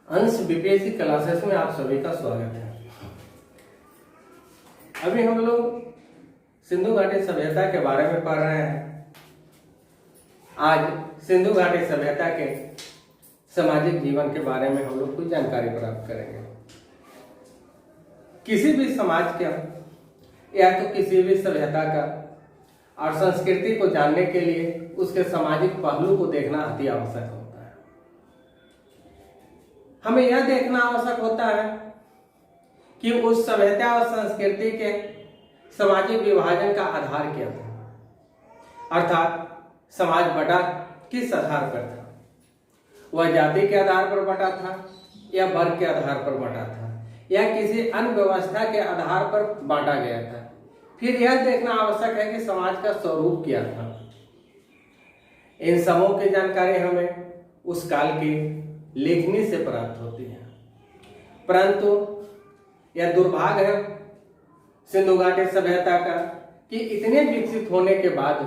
अंश BPSC classes में आप सभी का स्वागत है। अभी हम लोग सिंधु घाटी सभ्यता के बारे में पढ़ रहे हैं। आज सिंधु घाटी सभ्यता के सामाजिक जीवन के बारे में हम लोग कुछ जानकारी प्राप्त करेंगे। किसी भी समाज का या तो किसी भी सभ्यता का और संस्कृति को जानने के लिए उसके सामाजिक पहलू को देखना अति आवश्यक होता है। हमें यह देखना आवश्यक होता है कि उस सभ्यता और संस्कृति के सामाजिक विभाजन का आधार क्या था, अर्थात समाज बटा किस आधार पर था। वह जाति के आधार पर बटा था या वर्ग के आधार पर बटा था या किसी अन्य व्यवस्था के आधार पर बांटा गया था। फिर यह देखना आवश्यक है कि समाज का स्वरूप क्या था। इन सबों की जानकारी हमें उस काल की लेखनी से प्राप्त होती है, परंतु यह दुर्भाग्य है सिंधु घाटी सभ्यता का कि इतने विकसित होने के बाद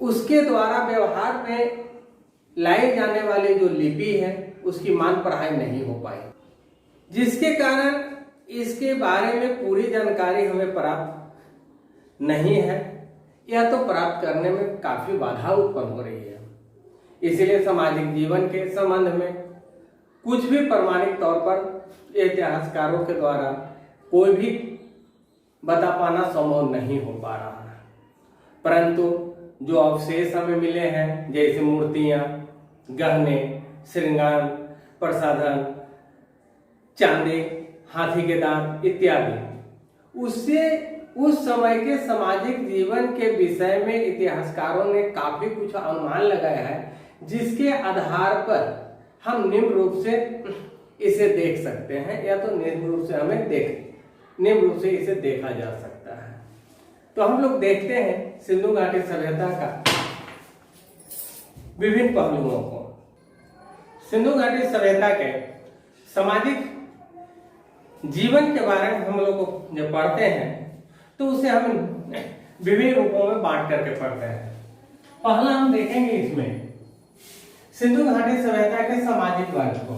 उसके द्वारा व्यवहार में लाई जाने वाली जो लिपि है उसकी मान पढ़ाई नहीं हो पाई, जिसके कारण इसके बारे में पूरी जानकारी हमें प्राप्त नहीं है या तो प्राप्त करने में काफी बाधा उत्पन्न हो रही है। इसलिए सामाजिक जीवन के संबंध में कुछ भी प्रमाणिक तौर पर इतिहासकारों के द्वारा कोई भी बता पाना संभव नहीं हो पा रहा है, परंतु जो अवशेष हमें मिले हैं जैसे मूर्तियां, गहने, श्रृंगार, प्रसाधन, चांदी, हाथी के दांत इत्यादि, उससे उस समय के सामाजिक जीवन के विषय में इतिहासकारों ने काफी कुछ अनुमान लगाया है, जिसके आधार पर हम निम्न रूप से इसे देख सकते हैं या तो निम्न रूप से इसे देखा जा सकता है। तो हम लोग देखते हैं सिंधु घाटी सभ्यता का विभिन्न पहलुओं को। सिंधु घाटी सभ्यता के सामाजिक जीवन के बारे में हम लोग को जब पढ़ते हैं तो उसे हम विभिन्न रूपों में बांट करके पढ़ते हैं। पहला हम देखेंगे इसमें सिंधु घाटी सभ्यता के सामाजिक वर्ग को।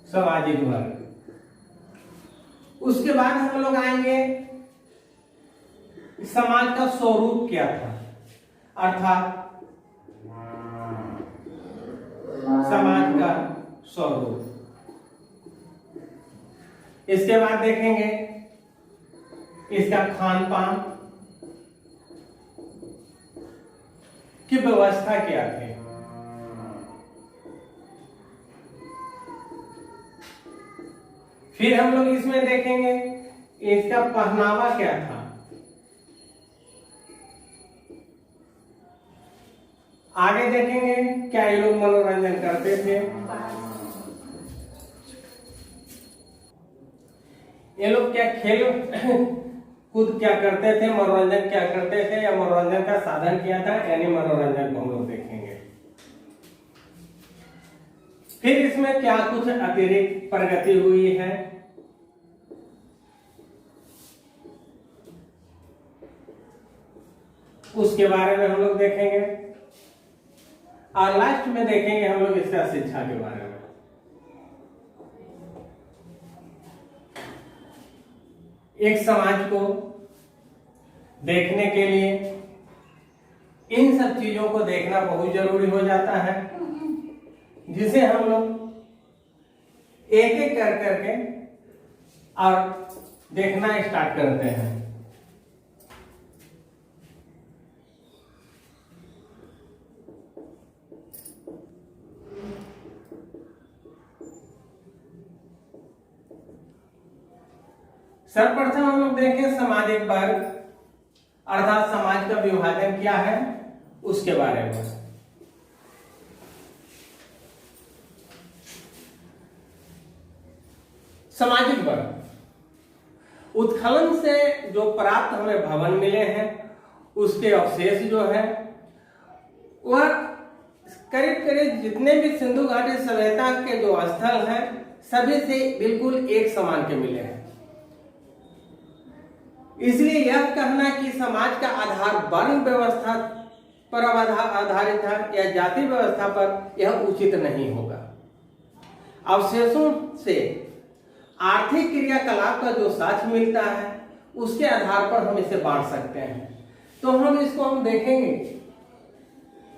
सामाजिक वर्ग, उसके बाद हम लोग आएंगे समाज का स्वरूप क्या था, अर्थात समाज का स्वरूप। इसके बाद देखेंगे इसका खान पान की व्यवस्था क्या थी। फिर हम लोग इसमें देखेंगे इसका पहनावा क्या था। आगे देखेंगे क्या ये लोग मनोरंजन करते थे, ये लोग क्या खेल कूद क्या करते थे, मनोरंजन क्या करते थे या मनोरंजन का साधन क्या था, यानी मनोरंजन को हम लोग देखेंगे। फिर इसमें क्या कुछ अतिरिक्त प्रगति हुई है, उसके बारे में हम लोग देखेंगे और लास्ट में देखेंगे हम लोग इसका शिक्षा के बारे में। एक समाज को देखने के लिए इन सब चीजों को देखना बहुत जरूरी हो जाता है, जिसे हम लोग एक एक कर करके और देखना स्टार्ट करते हैं। सर्वप्रथम हम लोग देखें सामाजिक वर्ग, अर्थात समाज का विभाजन क्या है उसके बारे में। सामाजिक वर्ग, उत्खनन से जो प्राप्त हमें भवन मिले हैं उसके अवशेष जो है वह करीब करीब जितने भी सिंधु घाटी सभ्यता के जो स्थल हैं सभी से बिल्कुल एक समान के मिले हैं। इसलिए यह कहना कि समाज का आधार वर्ण व्यवस्था पर आधारित था या जाति व्यवस्था पर, यह उचित नहीं होगा। अवशेषों से आर्थिक क्रियाकलाप का जो साक्ष्य मिलता है उसके आधार पर हम इसे बांट सकते हैं। तो हम देखेंगे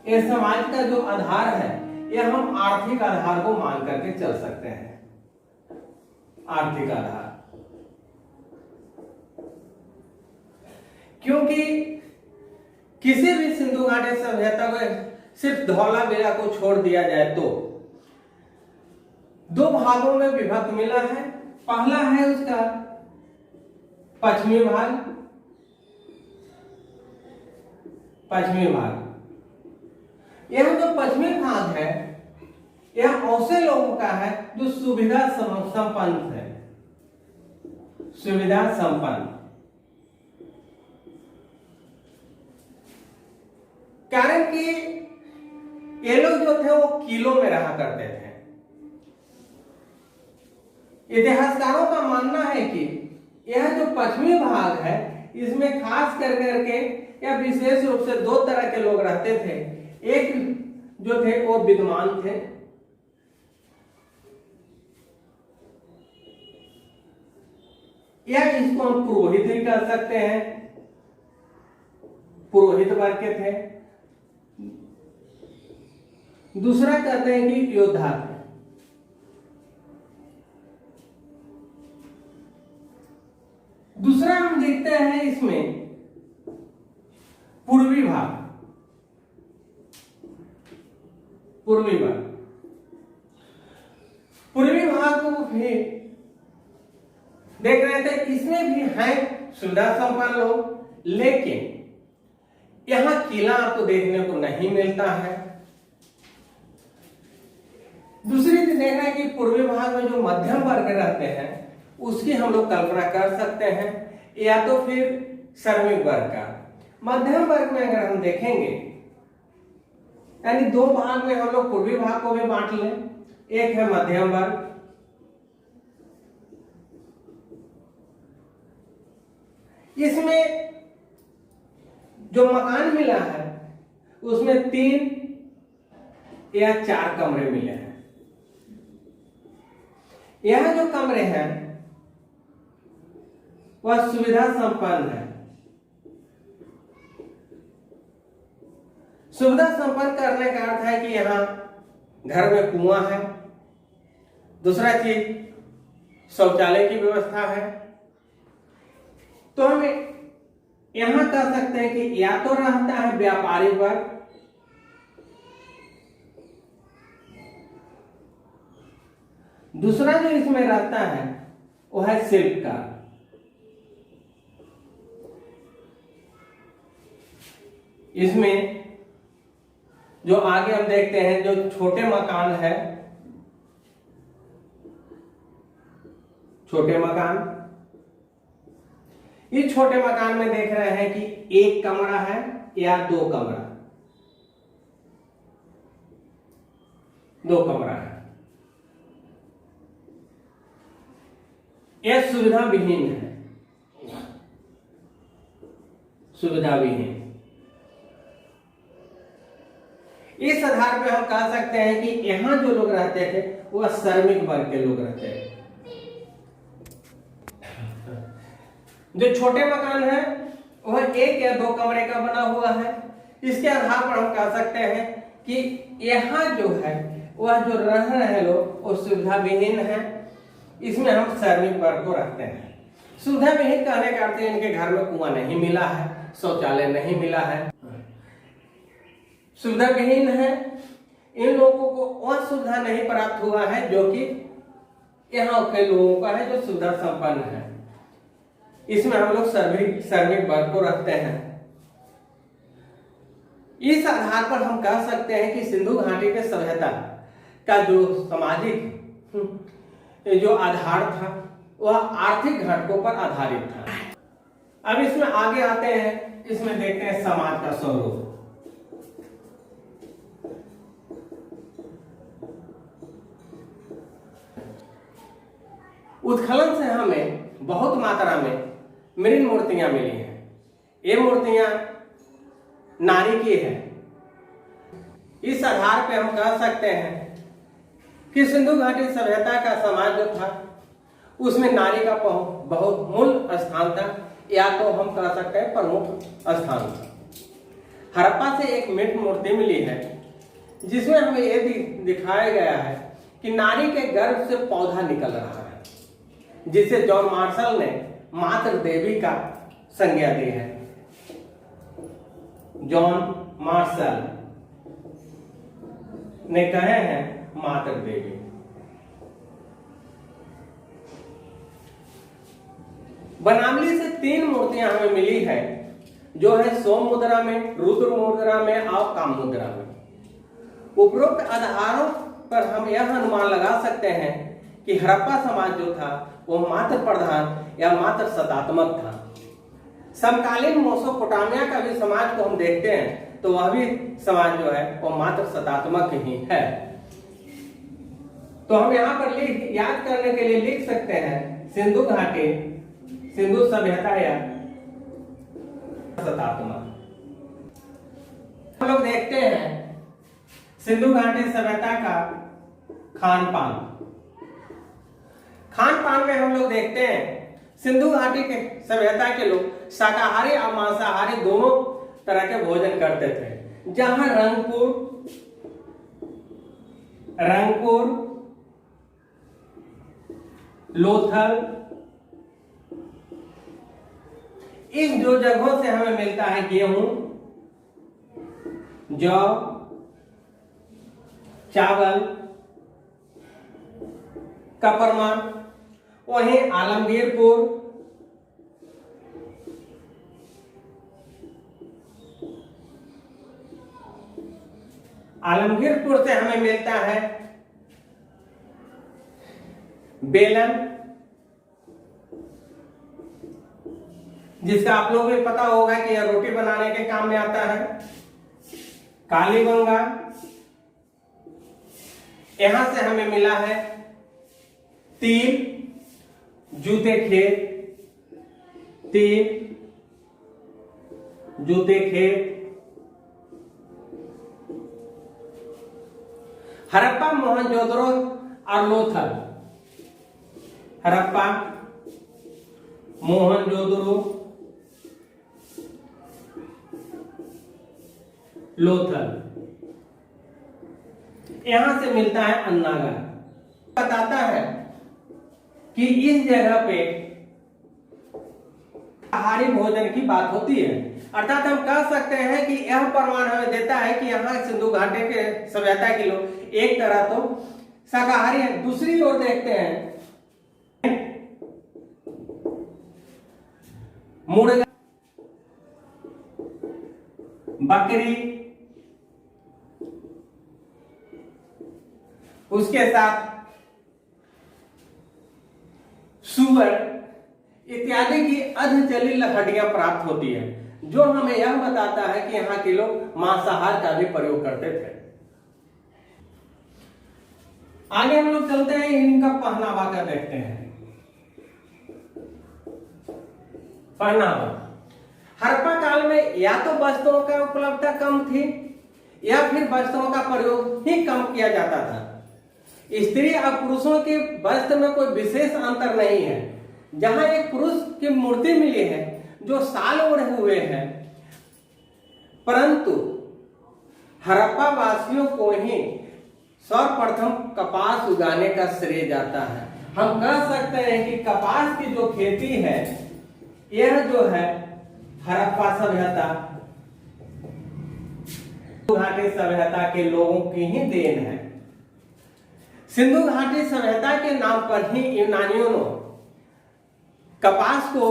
ये समाज का जो आधार है यह हम आर्थिक आधार को मान करके चल सकते हैं। आर्थिक आधार, क्योंकि किसी भी सिंधु घाटी सभ्यता को सिर्फ धौलावीरा को छोड़ दिया जाए तो दो भागों में विभक्त मिला है। पहला है उसका पश्चिमी भाग, यह जो पश्चिमी भाग है यह ऐसे लोगों का है जो सुविधा संपन्न है, सुविधा संपन्न। कारण कि ये लोग जो थे वो किलों में रहा करते थे। इतिहासकारों का मानना है कि यह जो पश्चिमी भाग है इसमें खास कर करके या विशेष रूप से दो तरह के लोग रहते थे। एक जो थे वो विद्वान थे, या इसको हम पुरोहित भी कह सकते हैं, पुरोहित वर्ग के थे। दूसरा कहते हैं कि योद्धा थे। दूसरा हम देखते हैं इसमें पूर्वी भाग, पूर्वी भाग को भी देख रहे थे। इसमें भी है सुविधा संपन्न लोग, लेकिन यहां किला आपको देखने को नहीं मिलता है। दूसरी चीज देखना है कि पूर्वी भाग में जो मध्यम वर्ग रहते हैं उसकी हम लोग कल्पना कर सकते हैं, या तो फिर श्रमिक वर्ग का। मध्यम वर्ग में अगर हम देखेंगे यानी दो भाग में हम लोग पूर्वी भाग को भी बांट लें। एक है मध्यम वर्ग, इसमें जो मकान मिला है उसमें 3 या 4 कमरे मिले हैं। यह जो कमरे हैं वह सुविधा संपन्न है। सुविधा संपन्न करने का अर्थ है कि यहां घर में कुआं है। दूसरा चीज शौचालय की व्यवस्था है। तो हम यहां कह सकते हैं कि या तो रहता है व्यापारी वर्ग, दूसरा जो इसमें रहता है वो है शिल्पकार। इसमें जो आगे हम देखते हैं जो छोटे मकान है, छोटे मकान, इस छोटे मकान में देख रहे हैं कि 1 कमरा है या 2 कमरा, 2 कमरा है। यह सुविधा विहीन है, सुविधा विहीन। इस आधार पे हम कह सकते हैं कि यहां जो लोग रहते थे वह श्रमिक वर्ग के लोग रहते हैं। जो छोटे मकान है वह 1 या 2 कमरे का बना हुआ है। इसके आधार पर हम कह सकते हैं कि यहां जो है वह जो रह रहे लोग वो सुविधा विहीन है। इसमें हम श्रमिक वर्ग को रखते हैं। सुविधा विहीन कहने का अर्थ इनके घर में कुआं नहीं मिला है, शौचालय नहीं मिला है, सुविधा विहीन है। इन लोगों को वह सुविधा नहीं प्राप्त हुआ है जो कि यहाँ के लोगों का है जो सुविधा संपन्न है। इसमें हम लोग श्रमिक वर्ग को रखते हैं। इस आधार पर हम कह सकते हैं कि सिंधु घाटी के सभ्यता का जो सामाजिक जो आधार था वह आर्थिक घटकों पर आधारित था। अब इसमें आगे आते हैं, इसमें देखते हैं समाज का स्वरूप। उत्खनन से हमें बहुत मात्रा में मृण मूर्तियां मिली हैं। ये मूर्तियां नारी की है, इस आधार पे हम कह सकते हैं कि सिंधु घाटी सभ्यता का समाज जो था उसमें नारी का बहुत मूल स्थान था, या तो हम कह सकते हैं प्रमुख स्थान था। हड़प्पा से एक मृत मूर्ति मिली है जिसमें हमें यह भी दिखाया गया है कि नारी के गर्भ से पौधा निकल रहा है, जिसे जॉन मार्शल ने मातृ देवी का संज्ञा दी है। जॉन मार्शल ने कहे हैं मातृ देवी। बनावली से 3 मूर्तियां हमें मिली है, जो है सोम मुद्रा में, रुद्र मुद्रा में और काम मुद्रा में। उपरोक्त आधारों पर हम यह अनुमान लगा सकते हैं कि हड़प्पा समाज जो था वो मात्र प्रधान या मात्र सत्तात्मक था। समकालीन मेसोपोटामिया का भी समाज को हम देखते हैं तो वह भी समाज जो है वो मात्र सत्तात्मक ही है। तो हम यहाँ पर याद करने के लिए लिख सकते हैं सिंधु घाटी, सिंधु सभ्यता या सत्तात्मक। हम लोग देखते हैं सिंधु घाटी सभ्यता का खान पान। खान पान में हम लोग देखते हैं सिंधु घाटी के सभ्यता के लोग शाकाहारी और मांसाहारी दोनों तरह के भोजन करते थे। जहां रंगपुर, लोथल, इन 2 जगहों से हमें मिलता है गेहूं, जौ, चावल का प्रमाण। वहीं आलमगीरपुर से हमें मिलता है बेलन, जिसका आप लोगों को पता होगा कि यह रोटी बनाने के काम में आता है। कालीबंगा, यहां से हमें मिला है तिल, जूते खेत। हड़प्पा, मोहनजोदड़ो और लोथल। हड़प्पा, मोहनजोदड़ो, लोथल, यहां से मिलता है अन्नागा। बताता है कि इस जगह पे आहारी भोजन की बात होती है, अर्थात हम कह सकते हैं कि यह प्रमाण हमें देता है कि यहाँ सिंधु घाटी के सभ्यता के लोग एक तरह तो शाकाहारी है। दूसरी ओर देखते हैं मुर्गा, बकरी, उसके साथ सुअर इत्यादि की अधजलील हड्डियां प्राप्त होती है, जो हमें यह बताता है कि यहाँ के लोग मांसाहार का भी प्रयोग करते थे। आगे हम लोग चलते हैं, इनका पहनावा का देखते हैं। पहनावा हड़प्पा काल में या तो वस्त्रों का उपलब्धता कम थी या फिर वस्त्रों का प्रयोग ही कम किया जाता था। स्त्री और पुरुषों के वस्त्र में कोई विशेष अंतर नहीं है। जहां एक पुरुष की मूर्ति मिली है जो शाल ओढ़े हुए हैं, परंतु हड़प्पा वासियों को ही सर्वप्रथम कपास उगाने का श्रेय जाता है। हम कह सकते हैं कि कपास की जो खेती है यह जो है हड़प्पा सभ्यता, घाटी सभ्यता के लोगों की ही देन है। सिंधु घाटी सभ्यता के नाम पर ही यूनानियों ने कपास को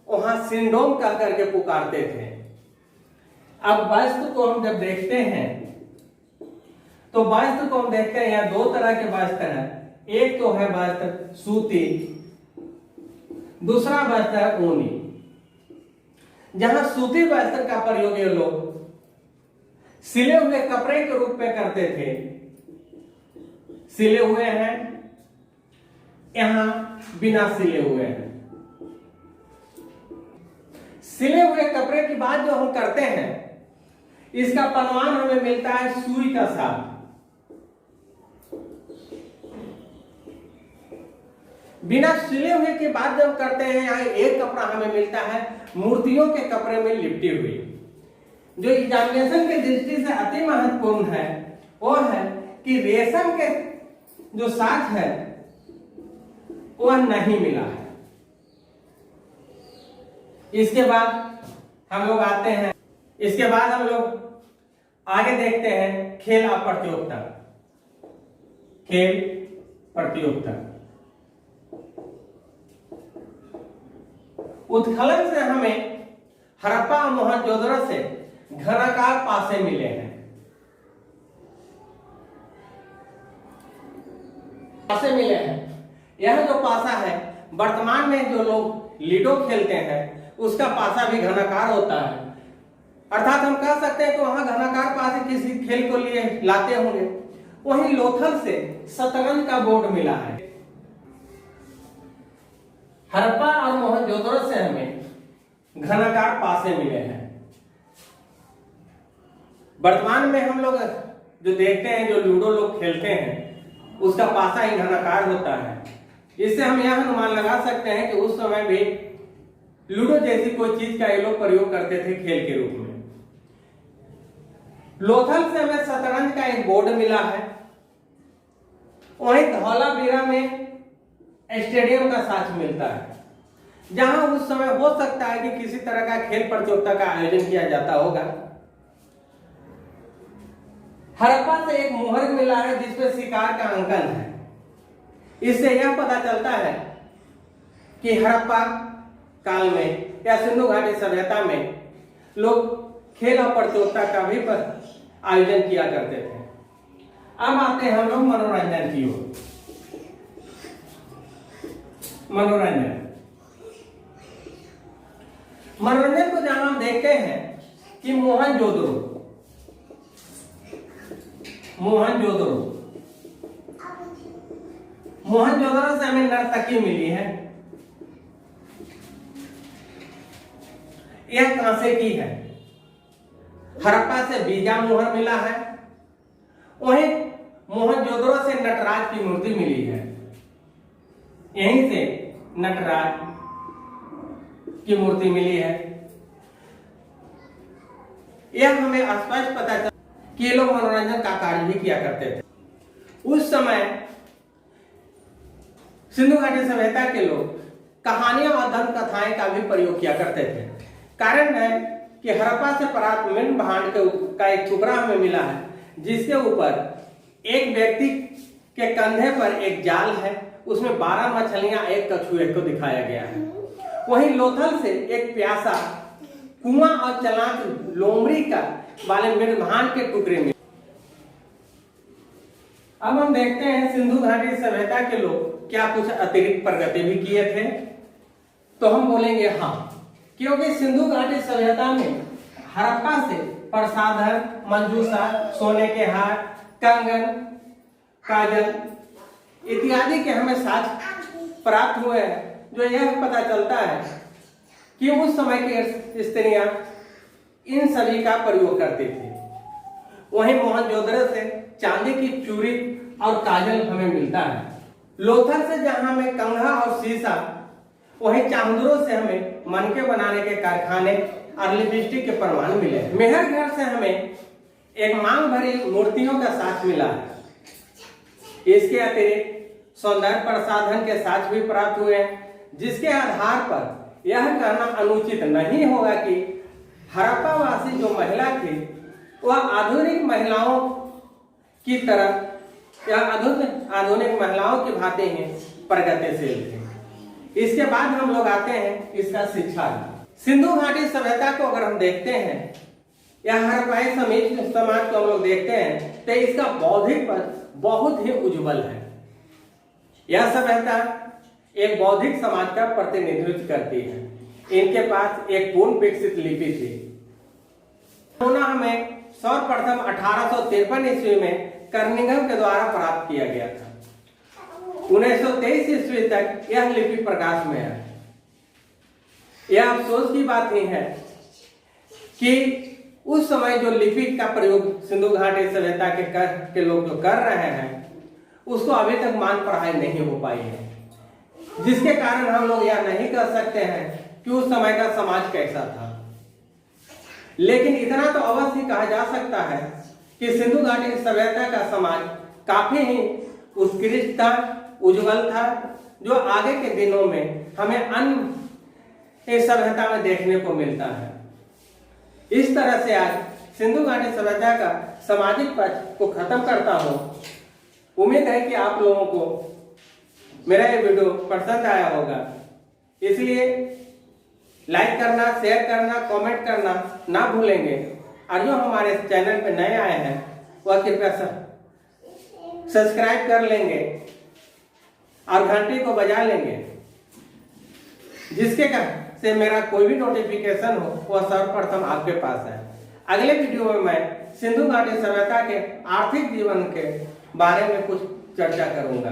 वहां सिंडोम कह करके पुकारते थे। अब वस्त्र को हम जब देखते हैं तो वस्त्र को हम देखते हैं यहाँ 2 तरह के वस्त्र हैं। एक तो है वस्त्र सूती, दूसरा वस्त्र है ऊनी। जहां सूती वस्त्र का प्रयोग ये लोग सिले हुए कपड़े के रूप में करते थे। सिले हुए हैं, यहां बिना सिले हुए हैं। सिले हुए कपड़े की बात जो हम करते हैं, इसका परिमाण हमें मिलता है सुई का 7। बिना सिले हुए के बाद जब करते हैं, यहाँ एक कपड़ा हमें मिलता है मूर्तियों के कपड़े में लिपटी हुई। जो एग्जामिनेशन की दृष्टि से अति महत्वपूर्ण है वो है कि रेशम के जो साथ है वह नहीं मिला है। इसके बाद हम लोग आते हैं, इसके बाद हम लोग आगे देखते हैं खेल और प्रतियोगिता। खेल प्रतियोगिता उत्खनन से हमें हड़प्पा और मोहनजोदड़ो से घनाकार पासे मिले हैं। पासे मिले हैं। यह जो पासा है वर्तमान में जो लोग लीडो खेलते हैं उसका पासा भी घनाकार होता है। अर्थात हम कह सकते हैं कि वहां घनाकार पासे किसी खेल को लिए लाते होंगे। वहीं लोथल से शतरंज का बोर्ड मिला है। हड़प्पा और मोहनजोदड़ो से हमें घनाकार पासे मिले हैं। वर्तमान में हम लोग जो देखते हैं, जो लूडो लोग खेलते हैं, उसका पासा ही घनाकार होता है। इससे हम यह अनुमान लगा सकते हैं कि उस समय भी लूडो जैसी कोई चीज का ये लोग प्रयोग करते थे खेल के रूप में। लोथल से हमें शतरंज का एक बोर्ड मिला है। वहीं धौलावीरा में स्टेडियम का साथ मिलता है, जहां उस समय हो सकता है कि किसी तरह का खेल प्रतियोगिता का आयोजन किया जाता होगा। हड़प्पा से एक मुहर मिला है जिसपे शिकार का अंकन है। इससे यह पता चलता है कि हड़प्पा काल में या सिंधु घाटी सभ्यता में लोग खेल और प्रतियोगिता का भी आयोजन किया करते थे। अब आते हैं हम लोग मनोरंजन की ओर। मनोरंजन को जहां हम देखते हैं कि मोहनजोदड़ो से हमें नर्तकी मिली है। यह कांसे की है। हड़प्पा से बीजा मुहर मिला है। वहीं मोहनजोदड़ो से नटराज की मूर्ति मिली है। यहीं से नटराज की मूर्ति मिली है। यह हमें स्पष्ट पता चला कि ये लोग मनोरंजन का कार्य भी किया करते थे। उस समय सिंधु घाटी सभ्यता के लोग कहानियां और दंत कथाएं का भी प्रयोग किया करते थे। कारण है कि हड़प्पा से प्राप्त मिंट भांड का एक टुकड़ा हमें मिला है, जिसके ऊपर एक व्यक्ति के कंधे पर एक जाल है, उसमें 12 मछलियां एक कछुए को दिखाया गया है। वहीं लोथल से एक प्यासा कुआं और चलाक लोमड़ी का वाले मिंट भांड के टुकड़े मिले। अब हम देखते हैं सिंधु घाटी सभ्यता के लोग क्या कुछ अतिरिक्त प्रगति भी किए थे। तो हम बोलेंगे हाँ, क्योंकि सिंधु घाटी सभ्यता में हड़प्पा से प्रसाधन, मंजूषा, सोने के हार, कंगन, काजल इत्यादि के हमें साक्ष्य प्राप्त हुए हैं, जो यह पता चलता है कि उस समय की स्त्रियां इन सभी का प्रयोग करती थी। वहीं मोहनजोदड़ो से चांदी की चूड़ी और काजल हमें मिलता है। लोथल से जहां हमें कंघा और शीशा, वहीं चांदुरो से हमें मनके बनाने के कारखाने और लिपस्टिक के प्रमाण मिले। मेहरगढ़ से हमें एक मांग भरी मूर्तियों का साक्ष्य मिला है। इसके अतिरिक्त सौंदर्य प्रसाधन के साक्ष्य भी प्राप्त हुए हैं, जिसके आधार पर यह कहना अनुचित नहीं होगा कि हड़प्पावासी जो महिला थी वह आधुनिक महिलाओं की तरह या आधुनिक महिलाओं की भांति ही प्रगतिशील थे। इसके बाद हम लोग आते हैं इसका शिक्षा। सिंधु घाटी सभ्यता को अगर हम देखते हैं या हड़प्पाई समाज को हम लोग देखते हैं तो इसका बौद्धिक पद बहुत ही उज्जवल है। यह सभ्यता एक बौद्धिक समाज का प्रतिनिधित्व करती है। इनके पास एक पूर्ण विकसित लिपि थी। हमें सर्वप्रथम 1853 ईस्वी में कर्निघन के द्वारा प्राप्त किया गया था। 1923 ईस्वी तक यह लिपि प्रकाश में है। यह अफसोस की बात ही है कि उस समय जो लिपि का प्रयोग सिंधु घाटी सभ्यता के लोग जो कर रहे हैं उसको अभी तक मान पढ़ाई नहीं हो पाई है, जिसके कारण हम लोग यह नहीं कह सकते हैं कि उस समय का समाज कैसा था। लेकिन इतना तो अवश्य कहा जा सकता है कि सिंधु घाटी सभ्यता का समाज काफी ही उत्कृष्ट था, उज्जवल था, जो आगे के दिनों में हमें अन्य सभ्यता में देखने को मिलता है। इस तरह से आज सिंधु घाटी सभ्यता का सामाजिक पक्ष को खत्म करता हूँ। उम्मीद है कि आप लोगों को मेरा ये वीडियो पसंद आया होगा, इसलिए लाइक करना, शेयर करना, कमेंट करना ना भूलेंगे। और जो हमारे चैनल पे नए आए हैं वह कृपया सब्सक्राइब कर लेंगे और घंटी को बजा लेंगे, जिसके कारण से मेरा कोई भी नोटिफिकेशन हो वह सर्वप्रथम आपके पास है। अगले वीडियो में मैं सिंधु घाटी सभ्यता के आर्थिक जीवन के बारे में कुछ चर्चा करूंगा।